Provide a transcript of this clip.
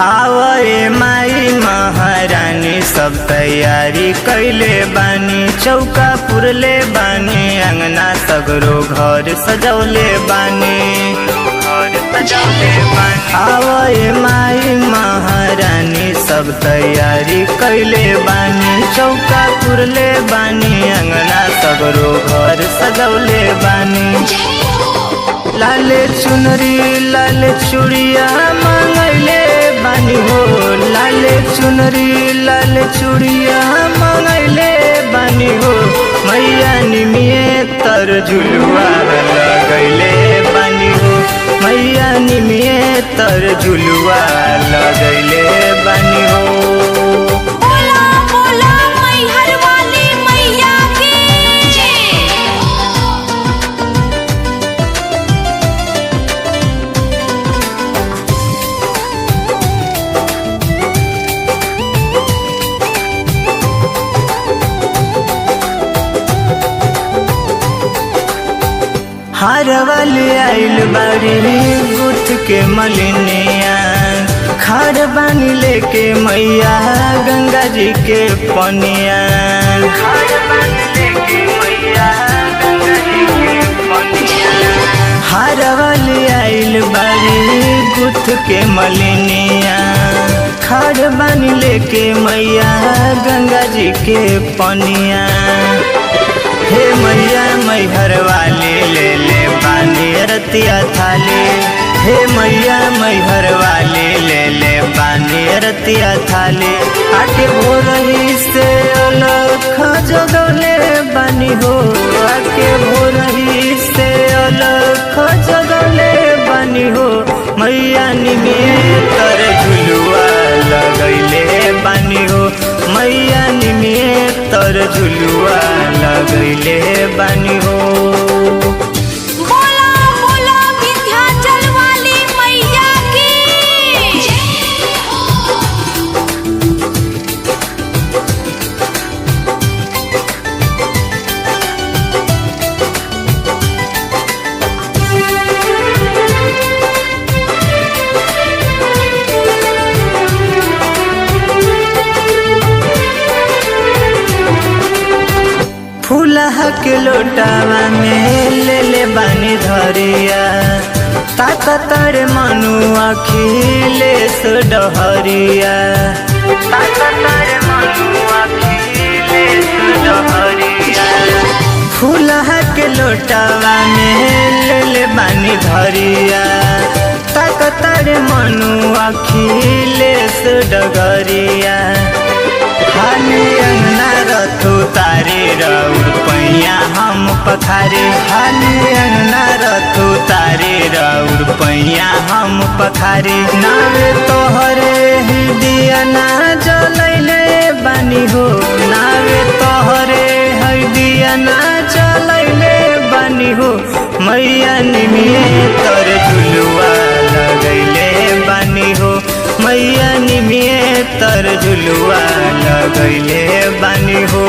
आवरे माई महारानी सब तैयारी कैले बानी। चौका पुरले बानी, अंगना सगरो घर सजौले बानी। आवरे माई महारानी सब तैयारी कैले बानी। चौका पुरले बानी, अंगना सगरो घर सजौले बानी। लाले चुनरी लाले चूड़िया मांगले बानी हो। लाले चुनरी लाले चूड़िया मांगले बानी हो। मैया निमिये तर झुलुआ लगैले बानी हो। मैया निमिये तर झुलुआ लगैले बानी हो। हार वाली आइल बाड़ी गुथ के मलिनिया। खाड़ बानी लेके मैया गंगा जी के पनिया। हार वाली आइल बाड़ी गुथ के मलिनिया। खाड़ बानी लेके मैया गंगा जी के पनिया। हे मैया मैहर वाली ले ले बानी रतिया थाली। हे मैया मैहर वाली ले ले बानी रतिया थाली। आके भोरही से अलख जगौले बानी हो। आके भोरही से अलख जगौले बानी हो। मैया निमिये तर झुलुआ लगैले बानी हो। मैया निमिये तर झुलुआ लगैले बानी हो। बोला बोला विंध्याचल वाली मैया की जय हो। फूलहा के लोटावा में ले ले बानी धरिया। ताता तारे मनु अखिले से डहरिया। ताता तारे मनु अखिले से डहरिया। फूलहा के लोटावा में ले ले बानी धरिया। ताता तारे मनु अखिले से डगरिया। हाली अंगना रथो तारे रउर पैया हम पखारे। हाली अंगना रथो तारे रउर पैया हम पखारे। नावे तोहरे ही दिया ना जलैले बानी हो। नावे तोहरे ही दिया ना जलैले बानी हो। मैया निमिये तर झुलुआ लगैले बानी हो। मैया निमिये तर झुलुआ लगैले बानी हो।